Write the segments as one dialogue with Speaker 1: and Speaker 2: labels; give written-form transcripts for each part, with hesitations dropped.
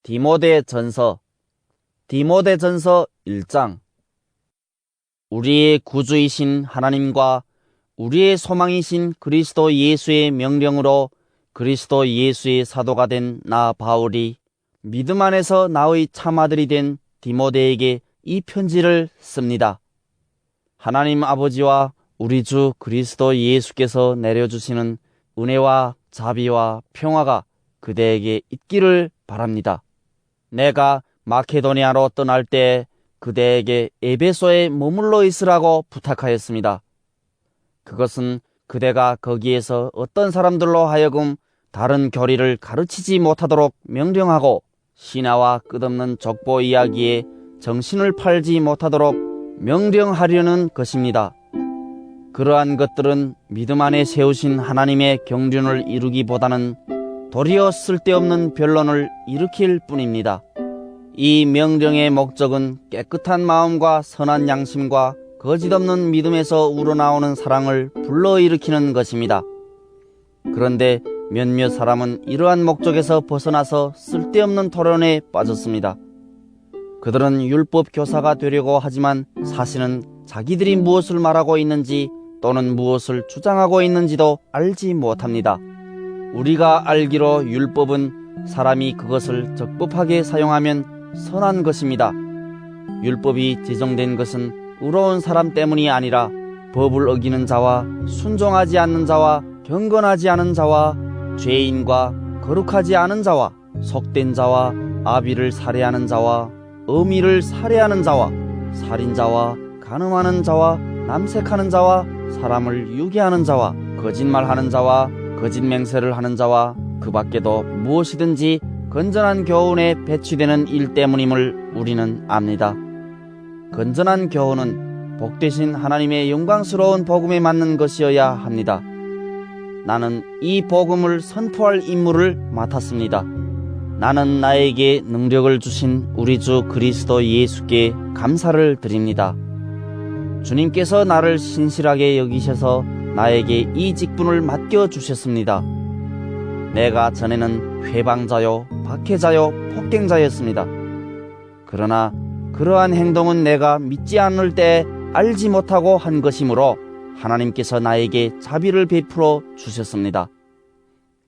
Speaker 1: 디모데전서 1장. 우리의 구주이신 하나님과 우리의 소망이신 그리스도 예수의 명령으로 그리스도 예수의 사도가 된 나 바울이 믿음 안에서 나의 참아들이 된 디모데에게 이 편지를 씁니다. 하나님 아버지와 우리 주 그리스도 예수께서 내려주시는 은혜와 자비와 평화가 그대에게 있기를 바랍니다. 내가 마케도니아로 떠날 때 그대에게 에베소에 머물러 있으라고 부탁하였습니다. 그것은 그대가 거기에서 어떤 사람들로 하여금 다른 교리를 가르치지 못하도록 명령하고 신화와 끝없는 족보 이야기에 정신을 팔지 못하도록 명령하려는 것입니다. 그러한 것들은 믿음 안에 세우신 하나님의 경륜을 이루기보다는 도리어 쓸데없는 변론을 일으킬 뿐입니다. 이 명령의 목적은 깨끗한 마음과 선한 양심과 거짓없는 믿음에서 우러나오는 사랑을 불러일으키는 것입니다. 그런데 몇몇 사람은 이러한 목적에서 벗어나서 쓸데없는 토론에 빠졌습니다. 그들은 율법 교사가 되려고 하지만 사실은 자기들이 무엇을 말하고 있는지 또는 무엇을 주장하고 있는지도 알지 못합니다. 우리가 알기로 율법은 사람이 그것을 적법하게 사용하면 선한 것입니다. 율법이 제정된 것은 의로운 사람 때문이 아니라 법을 어기는 자와 순종하지 않는 자와 경건하지 않은 자와 죄인과 거룩하지 않은 자와 속된 자와 아비를 살해하는 자와 어미를 살해하는 자와 살인자와 간음하는 자와 남색하는 자와 사람을 유괴하는 자와 거짓말하는 자와 거짓 맹세를 하는 자와 그 밖에도 무엇이든지 건전한 교훈에 배치되는 일 때문임을 우리는 압니다. 건전한 교훈은 복되신 하나님의 영광스러운 복음에 맞는 것이어야 합니다. 나는 이 복음을 선포할 임무를 맡았습니다. 나는 나에게 능력을 주신 우리 주 그리스도 예수께 감사를 드립니다. 주님께서 나를 신실하게 여기셔서 나에게 이 직분을 맡겨주셨습니다. 내가 전에는 회방자요, 박해자요, 폭행자였습니다. 그러나 그러한 행동은 내가 믿지 않을 때 알지 못하고 한 것이므로 하나님께서 나에게 자비를 베풀어 주셨습니다.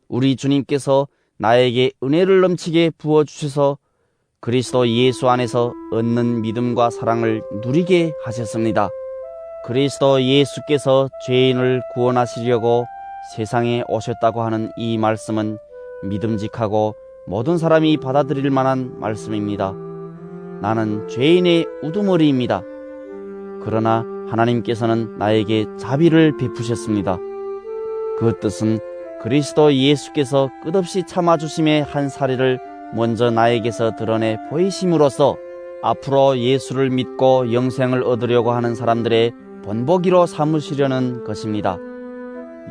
Speaker 1: 우리 주님께서 나에게 은혜를 넘치게 부어주셔서 그리스도 예수 안에서 얻는 믿음과 사랑을 누리게 하셨습니다. 그리스도 예수께서 죄인을 구원하시려고 세상에 오셨다고 하는 이 말씀은 믿음직하고 모든 사람이 받아들일 만한 말씀입니다. 나는 죄인의 우두머리입니다. 그러나 하나님께서는 나에게 자비를 베푸셨습니다. 그 뜻은 그리스도 예수께서 끝없이 참아주심의 한 사례를 먼저 나에게서 드러내 보이심으로써 앞으로 예수를 믿고 영생을 얻으려고 하는 사람들의 본보기로 삼으시려는 것입니다.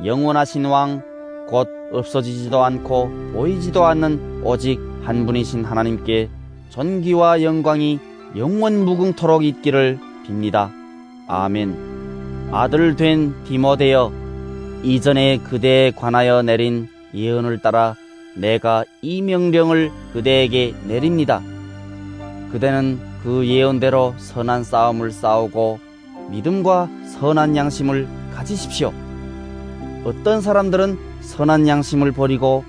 Speaker 1: 영원하신 왕, 곧 없어지지도 않고 보이지도 않는 오직 한 분이신 하나님께 존귀와 영광이 영원 무궁토록 있기를 빕니다. 아멘. 아들 된 디모데여, 이전에 그대에 관하여 내린 예언을 따라 내가 이 명령을 그대에게 내립니다. 그대는 그 예언대로 선한 싸움을 싸우고 믿음과 선한 양심을 가지십시오. 어떤 사람들은 선한 양심을 버리고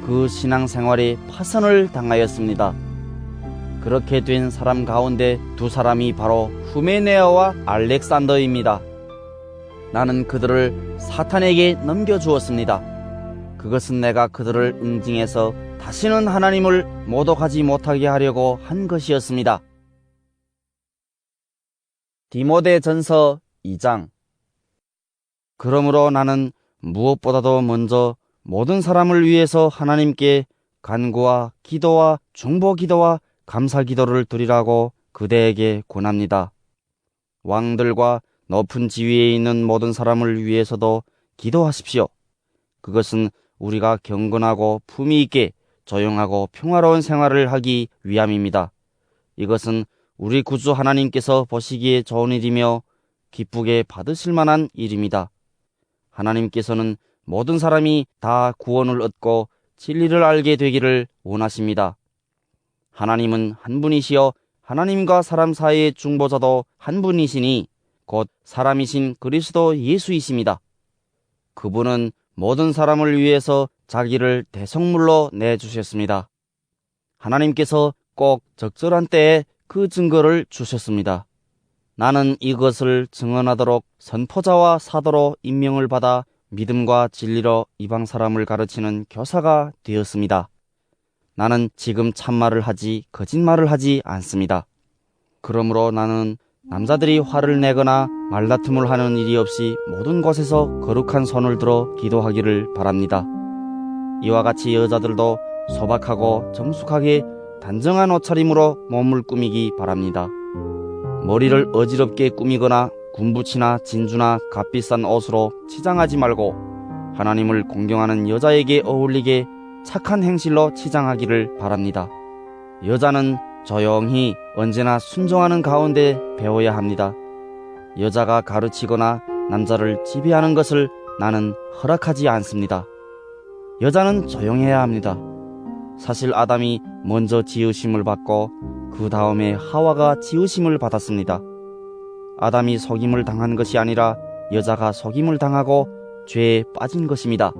Speaker 1: 그 신앙생활에 파선을 당하였습니다. 그렇게 된 사람 가운데 두 사람이 바로 후메네어와 알렉산더입니다. 나는 그들을 사탄에게 넘겨주었습니다. 그것은 내가 그들을 응징해서 다시는 하나님을 모독하지 못하게 하려고 한 것이었습니다. 디모데전서 2장. 그러므로 나는 무엇보다도 먼저 모든 사람을 위해서 하나님께 간구와 기도와 중보기도와 감사기도를 드리라고 그대에게 권합니다. 왕들과 높은 지위에 있는 모든 사람을 위해서도 기도하십시오. 그것은 우리가 경건하고 품위 있게 조용하고 평화로운 생활을 하기 위함입니다. 이것은 우리 구주 하나님께서 보시기에 좋은 일이며 기쁘게 받으실 만한 일입니다. 하나님께서는 모든 사람이 다 구원을 얻고 진리를 알게 되기를 원하십니다. 하나님은 한 분이시여 하나님과 사람 사이의 중보자도 한 분이시니 곧 사람이신 그리스도 예수이십니다. 그분은 모든 사람을 위해서 자기를 대성물로 내주셨습니다. 하나님께서 꼭 적절한 때에 그 증거를 주셨습니다. 나는 이것을 증언하도록 선포자와 사도로 임명을 받아 믿음과 진리로 이방 사람을 가르치는 교사가 되었습니다. 나는 지금 참말을 하지 거짓말을 하지 않습니다. 그러므로 나는 남자들이 화를 내거나 말다툼을 하는 일이 없이 모든 곳에서 거룩한 손을 들어 기도하기를 바랍니다. 이와 같이 여자들도 소박하고 정숙하게 단정한 옷차림으로 몸을 꾸미기 바랍니다. 머리를 어지럽게 꾸미거나 군부치나 진주나 값비싼 옷으로 치장하지 말고 하나님을 공경하는 여자에게 어울리게 착한 행실로 치장하기를 바랍니다. 여자는 조용히 언제나 순종하는 가운데 배워야 합니다. 여자가 가르치거나 남자를 지배하는 것을 나는 허락하지 않습니다. 여자는 조용해야 합니다. 사실 아담이 먼저 지으심을 받고 그 다음에 하와가 지으심을 받았습니다. 아담이 속임을 당한 것이 아니라 여자가 속임을 당하고 죄에 빠진 것입니다.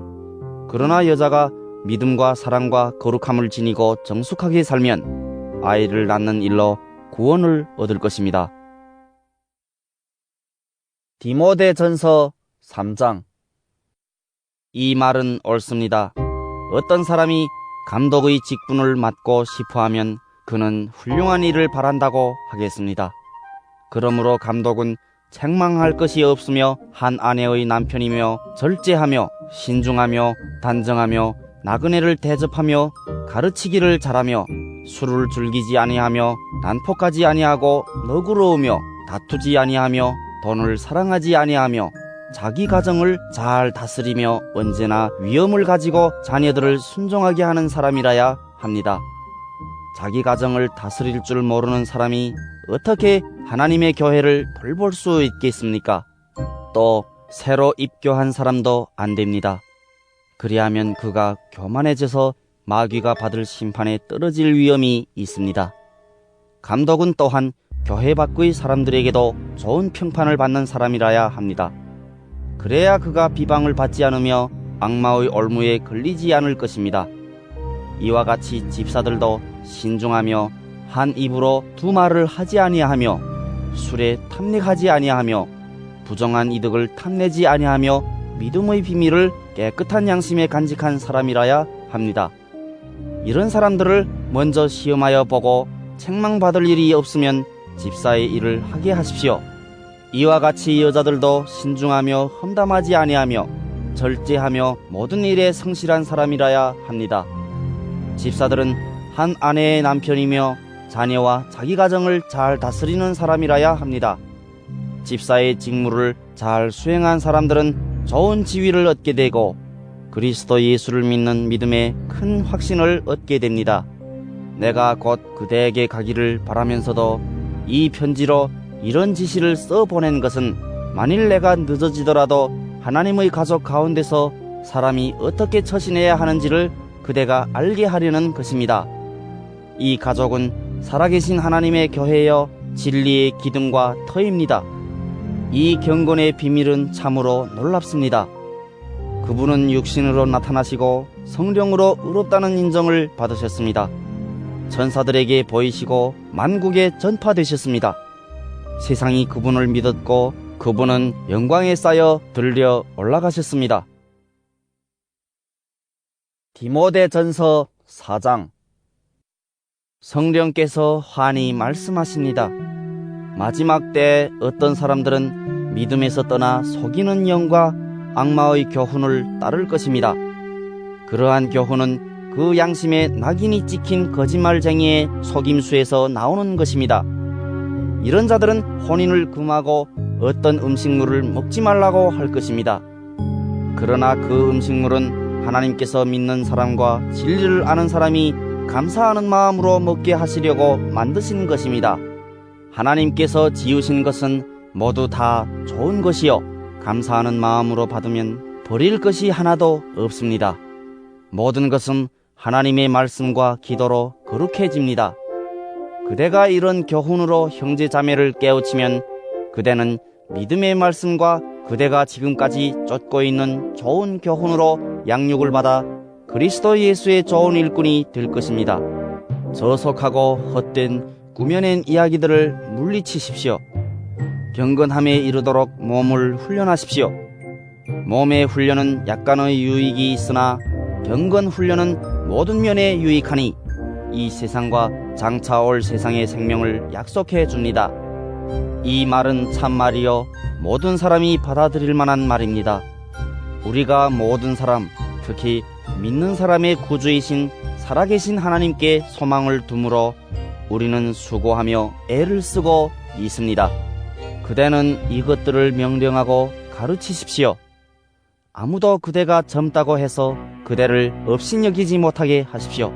Speaker 1: 그러나 여자가 믿음과 사랑과 거룩함을 지니고 정숙하게 살면 아이를 낳는 일로 구원을 얻을 것입니다. 디모데전서 3장. 이 말은 옳습니다. 어떤 사람이 감독의 직분을 맡고 싶어하면 그는 훌륭한 일을 바란다고 하겠습니다. 그러므로 감독은 책망할 것이 없으며 한 아내의 남편이며 절제하며 신중하며 단정하며 나그네를 대접하며 가르치기를 잘하며 술을 즐기지 아니하며 난폭하지 아니하고 너그러우며 다투지 아니하며 돈을 사랑하지 아니하며 자기 가정을 잘 다스리며 언제나 위엄을 가지고 자녀들을 순종하게 하는 사람이라야 합니다. 자기 가정을 다스릴 줄 모르는 사람이 어떻게 하나님의 교회를 돌볼 수 있겠습니까? 또 새로 입교한 사람도 안 됩니다. 그리하면 그가 교만해져서 마귀가 받을 심판에 떨어질 위험이 있습니다. 감독은 또한 교회 밖의 사람들에게도 좋은 평판을 받는 사람이라야 합니다. 그래야 그가 비방을 받지 않으며 악마의 올무에 걸리지 않을 것입니다. 이와 같이 집사들도 신중하며 한 입으로 두 말을 하지 아니하며 술에 탐닉하지 아니하며 부정한 이득을 탐내지 아니하며 믿음의 비밀을 깨끗한 양심에 간직한 사람이라야 합니다. 이런 사람들을 먼저 시험하여 보고 책망받을 일이 없으면 집사의 일을 하게 하십시오. 이와 같이 여자들도 신중하며 험담하지 아니하며 절제하며 모든 일에 성실한 사람이라야 합니다. 집사들은 한 아내의 남편이며 자녀와 자기 가정을 잘 다스리는 사람이라야 합니다. 집사의 직무를 잘 수행한 사람들은 좋은 지위를 얻게 되고 그리스도 예수를 믿는 믿음에 큰 확신을 얻게 됩니다. 내가 곧 그대에게 가기를 바라면서도 이 편지로 이런 지시를 써보낸 것은 만일 내가 늦어지더라도 하나님의 가족 가운데서 사람이 어떻게 처신해야 하는지를 그대가 알게 하려는 것입니다. 이 가족은 살아계신 하나님의 교회여 진리의 기둥과 터입니다. 이 경건의 비밀은 참으로 놀랍습니다. 그분은 육신으로 나타나시고 성령으로 의롭다는 인정을 받으셨습니다. 천사들에게 보이시고 만국에 전파되셨습니다. 세상이 그분을 믿었고 그분은 영광에 쌓여 들려 올라가셨습니다. 디모데전서 4장. 성령께서 환히 말씀하십니다. 마지막 때 어떤 사람들은 믿음에서 떠나 속이는 영과 악마의 교훈을 따를 것입니다. 그러한 교훈은 그 양심에 낙인이 찍힌 거짓말쟁이의 속임수에서 나오는 것입니다. 이런 자들은 혼인을 금하고 어떤 음식물을 먹지 말라고 할 것입니다. 그러나 그 음식물은 하나님께서 믿는 사람과 진리를 아는 사람이 감사하는 마음으로 먹게 하시려고 만드신 것입니다. 하나님께서 지으신 것은 모두 다 좋은 것이요 감사하는 마음으로 받으면 버릴 것이 하나도 없습니다. 모든 것은 하나님의 말씀과 기도로 거룩해집니다. 그대가 이런 교훈으로 형제 자매를 깨우치면 그대는 믿음의 말씀과 그대가 지금까지 쫓고 있는 좋은 교훈으로 양육을 받아 그리스도 예수의 좋은 일꾼이 될 것입니다. 저속하고 헛된 꾸며낸 이야기들을 물리치십시오. 경건함에 이르도록 몸을 훈련하십시오. 몸의 훈련은 약간의 유익이 있으나 경건 훈련은 모든 면에 유익하니 이 세상과 장차 올 세상의 생명을 약속해 줍니다. 이 말은 참말이요 모든 사람이 받아들일 만한 말입니다. 우리가 모든 사람, 특히 믿는 사람의 구주이신 살아계신 하나님께 소망을 두므로 우리는 수고하며 애를 쓰고 있습니다. 그대는 이것들을 명령하고 가르치십시오. 아무도 그대가 젊다고 해서 그대를 업신여기지 못하게 하십시오.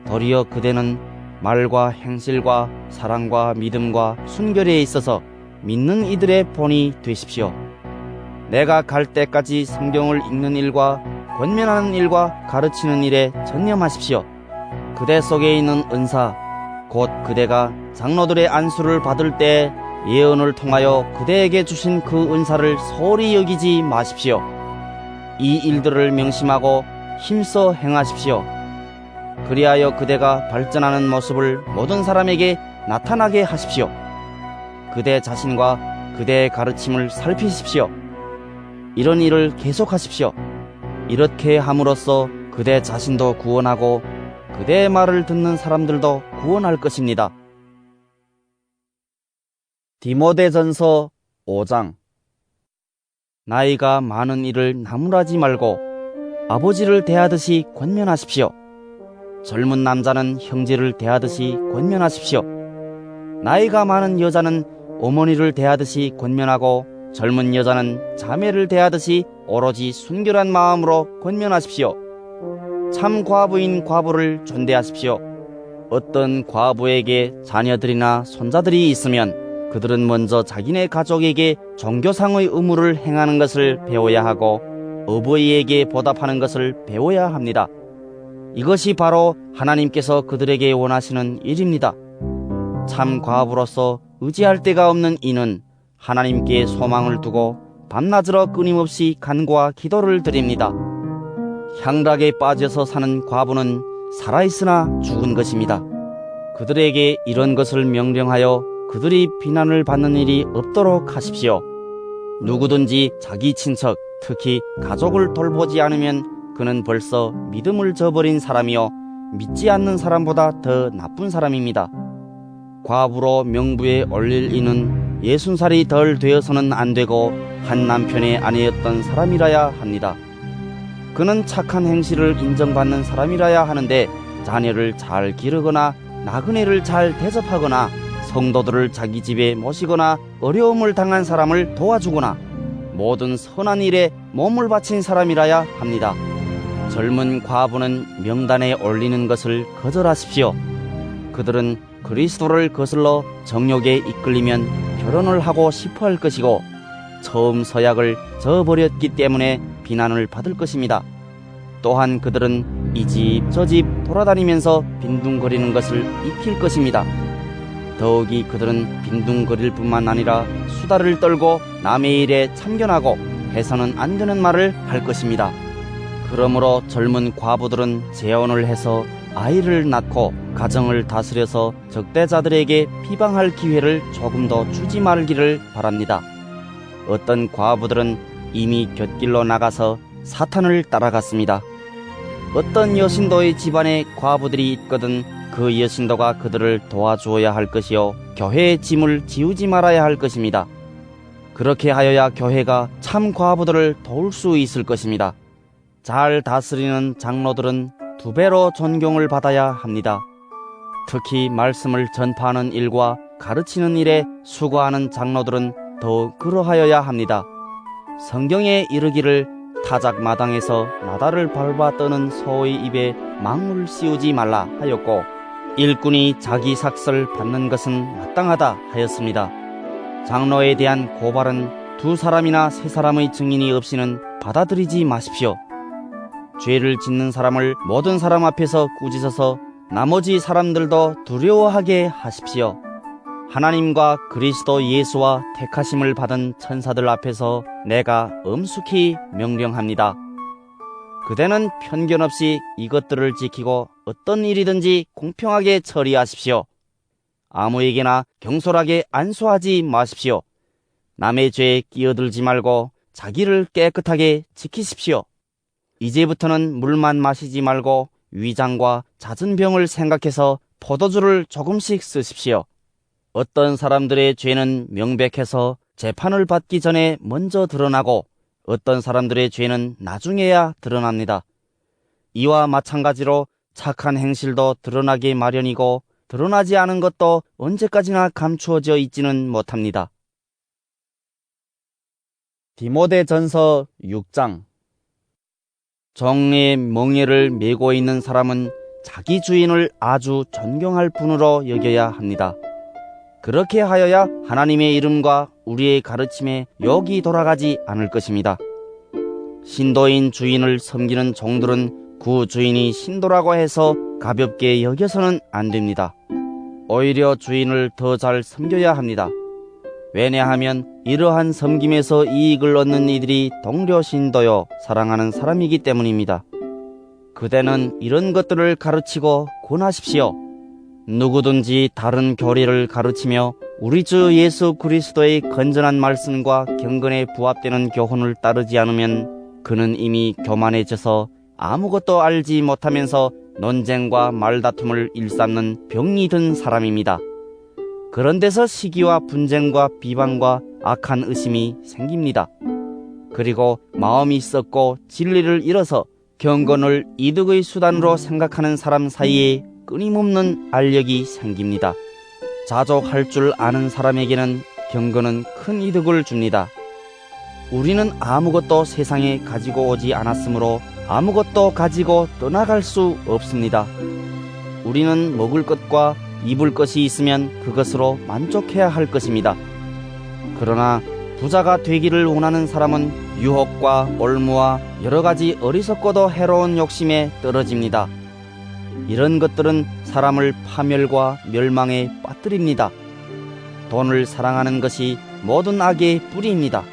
Speaker 1: 도리어 그대는 말과 행실과 사랑과 믿음과 순결에 있어서 믿는 이들의 본이 되십시오. 내가 갈 때까지 성경을 읽는 일과 권면하는 일과 가르치는 일에 전념하십시오. 그대 속에 있는 은사, 곧 그대가 장로들의 안수를 받을 때 예언을 통하여 그대에게 주신 그 은사를 소홀히 여기지 마십시오. 이 일들을 명심하고 힘써 행하십시오. 그리하여 그대가 발전하는 모습을 모든 사람에게 나타나게 하십시오. 그대 자신과 그대의 가르침을 살피십시오. 이런 일을 계속하십시오. 이렇게 함으로써 그대 자신도 구원하고 그대의 말을 듣는 사람들도 구원할 것입니다. 디모데전서 5장. 나이가 많은 이를 나무라지 말고 아버지를 대하듯이 권면하십시오. 젊은 남자는 형제를 대하듯이 권면하십시오. 나이가 많은 여자는 어머니를 대하듯이 권면하고 젊은 여자는 자매를 대하듯이 오로지 순결한 마음으로 권면하십시오. 참 과부인 과부를 존대하십시오. 어떤 과부에게 자녀들이나 손자들이 있으면 그들은 먼저 자기네 가족에게 종교상의 의무를 행하는 것을 배워야 하고 어버이에게 보답하는 것을 배워야 합니다. 이것이 바로 하나님께서 그들에게 원하시는 일입니다. 참 과부로서 의지할 데가 없는 이는 하나님께 소망을 두고 밤낮으로 끊임없이 간구와 기도를 드립니다. 향락에 빠져서 사는 과부는 살아있으나 죽은 것입니다. 그들에게 이런 것을 명령하여 그들이 비난을 받는 일이 없도록 하십시오. 누구든지 자기 친척, 특히 가족을 돌보지 않으면 그는 벌써 믿음을 저버린 사람이요 믿지 않는 사람보다 더 나쁜 사람입니다. 과부로 명부에 올릴 이는 60살이 덜 되어서는 안 되고 한 남편의 아내였던 사람이라야 합니다. 그는 착한 행실을 인정받는 사람이라야 하는데 자녀를 잘 기르거나 나그네를 잘 대접하거나 성도들을 자기 집에 모시거나 어려움을 당한 사람을 도와주거나 모든 선한 일에 몸을 바친 사람이라야 합니다. 젊은 과부는 명단에 올리는 것을 거절하십시오. 그들은 그리스도를 거슬러 정욕에 이끌리면 결혼을 하고 싶어 할 것이고 처음 서약을 저버렸기 때문에 비난을 받을 것입니다. 또한 그들은 이 집 저 집 돌아다니면서 빈둥거리는 것을 익힐 것입니다. 더욱이 그들은 빈둥거릴 뿐만 아니라 수다를 떨고 남의 일에 참견하고 해서는 안 되는 말을 할 것입니다. 그러므로 젊은 과부들은 재혼을 해서 아이를 낳고 가정을 다스려서 적대자들에게 비방할 기회를 조금 더 주지 말기를 바랍니다. 어떤 과부들은 이미 곁길로 나가서 사탄을 따라갔습니다. 어떤 여신도의 집안에 과부들이 있거든 그 여신도가 그들을 도와주어야 할 것이요 교회의 짐을 지우지 말아야 할 것입니다. 그렇게 하여야 교회가 참 과부들을 도울 수 있을 것입니다. 잘 다스리는 장로들은 2배로 존경을 받아야 합니다. 특히 말씀을 전파하는 일과 가르치는 일에 수고하는 장로들은 더 그러하여야 합니다. 성경에 이르기를 타작 마당에서 나다를 밟아 떠는 소의 입에 망을 씌우지 말라 하였고 일꾼이 자기 삭설 받는 것은 마땅하다 하였습니다. 장로에 대한 고발은 2사람이나 3사람의 증인이 없이는 받아들이지 마십시오. 죄를 짓는 사람을 모든 사람 앞에서 꾸짖어서 나머지 사람들도 두려워하게 하십시오. 하나님과 그리스도 예수와 택하심을 받은 천사들 앞에서 내가 엄숙히 명령합니다. 그대는 편견 없이 이것들을 지키고 어떤 일이든지 공평하게 처리하십시오. 아무에게나 경솔하게 안수하지 마십시오. 남의 죄에 끼어들지 말고 자기를 깨끗하게 지키십시오. 이제부터는 물만 마시지 말고 위장과 잦은 병을 생각해서 포도주를 조금씩 쓰십시오. 어떤 사람들의 죄는 명백해서 재판을 받기 전에 먼저 드러나고 어떤 사람들의 죄는 나중에야 드러납니다. 이와 마찬가지로 착한 행실도 드러나기 마련이고 드러나지 않은 것도 언제까지나 감추어져 있지는 못합니다. 디모데전서 6장. 정의의 멍에를 메고 있는 사람은 자기 주인을 아주 존경할 분으로 여겨야 합니다. 그렇게 하여야 하나님의 이름과 우리의 가르침에 욕이 돌아가지 않을 것입니다. 신도인 주인을 섬기는 종들은 그 주인이 신도라고 해서 가볍게 여겨서는 안 됩니다. 오히려 주인을 더 잘 섬겨야 합니다. 왜냐하면 이러한 섬김에서 이익을 얻는 이들이 동료 신도요 사랑하는 사람이기 때문입니다. 그대는 이런 것들을 가르치고 권하십시오. 누구든지 다른 교리를 가르치며 우리 주 예수 그리스도의 건전한 말씀과 경건에 부합되는 교훈을 따르지 않으면 그는 이미 교만해져서 아무것도 알지 못하면서 논쟁과 말다툼을 일삼는 병이 든 사람입니다. 그런 데서 시기와 분쟁과 비방과 악한 의심이 생깁니다. 그리고 마음이 썩고 진리를 잃어서 경건을 이득의 수단으로 생각하는 사람 사이에 끊임없는 알력이 생깁니다. 자족할 줄 아는 사람에게는 경건은 큰 이득을 줍니다. 우리는 아무것도 세상에 가지고 오지 않았으므로 아무것도 가지고 떠나갈 수 없습니다. 우리는 먹을 것과 입을 것이 있으면 그것으로 만족해야 할 것입니다. 그러나 부자가 되기를 원하는 사람은 유혹과 올무와 여러 가지 어리석고도 해로운 욕심에 떨어집니다. 이런 것들은 사람을 파멸과 멸망에 빠뜨립니다. 돈을 사랑하는 것이 모든 악의 뿌리입니다.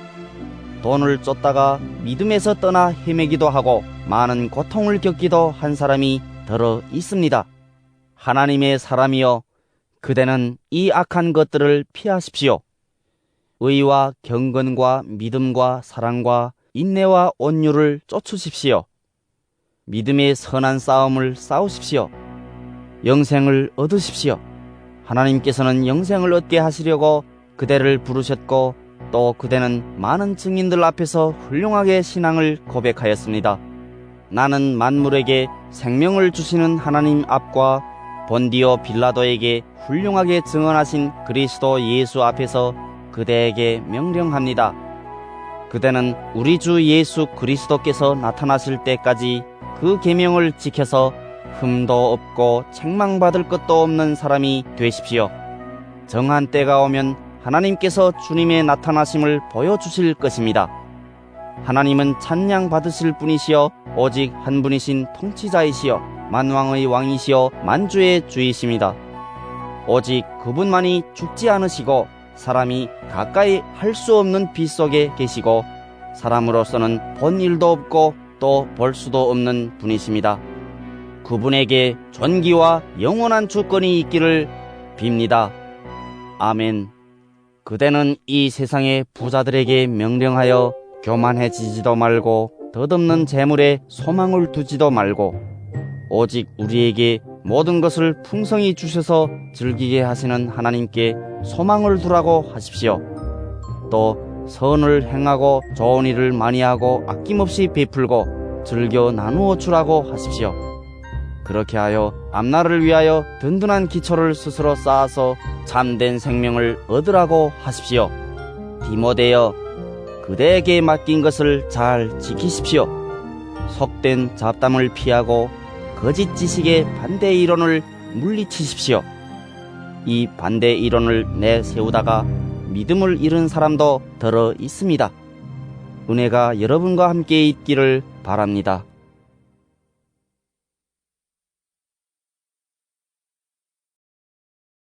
Speaker 1: 돈을 쫓다가 믿음에서 떠나 헤매기도 하고 많은 고통을 겪기도 한 사람이 더러 있습니다. 하나님의 사람이여, 그대는 이 악한 것들을 피하십시오. 의와 경건과 믿음과 사랑과 인내와 온유를 쫓으십시오. 믿음의 선한 싸움을 싸우십시오. 영생을 얻으십시오. 하나님께서는 영생을 얻게 하시려고 그대를 부르셨고 또 그대는 많은 증인들 앞에서 훌륭하게 신앙을 고백하였습니다. 나는 만물에게 생명을 주시는 하나님 앞과 본디오 빌라도에게 훌륭하게 증언하신 그리스도 예수 앞에서 그대에게 명령합니다. 그대는 우리 주 예수 그리스도께서 나타나실 때까지 그 계명을 지켜서 흠도 없고 책망받을 것도 없는 사람이 되십시오. 정한 때가 오면 하나님께서 주님의 나타나심을 보여주실 것입니다. 하나님은 찬양 받으실 분이시여 오직 한 분이신 통치자이시여 만왕의 왕이시여 만주의 주이십니다. 오직 그분만이 죽지 않으시고 사람이 가까이 할 수 없는 빛 속에 계시고 사람으로서는 본 일도 없고 또 볼 수도 없는 분이십니다. 그분에게 존귀와 영원한 주권이 있기를 빕니다. 아멘. 그대는 이 세상의 부자들에게 명령하여 교만해지지도 말고 덧없는 재물에 소망을 두지도 말고 오직 우리에게 모든 것을 풍성히 주셔서 즐기게 하시는 하나님께 소망을 두라고 하십시오. 또 선을 행하고 좋은 일을 많이 하고 아낌없이 베풀고 즐겨 나누어 주라고 하십시오. 그렇게 하여 앞날을 위하여 든든한 기초를 스스로 쌓아서 참된 생명을 얻으라고 하십시오. 디모데여, 그대에게 맡긴 것을 잘 지키십시오. 속된 잡담을 피하고 거짓 지식의 반대 이론을 물리치십시오. 이 반대 이론을 내세우다가 믿음을 잃은 사람도 더러 있습니다. 은혜가 여러분과 함께 있기를 바랍니다.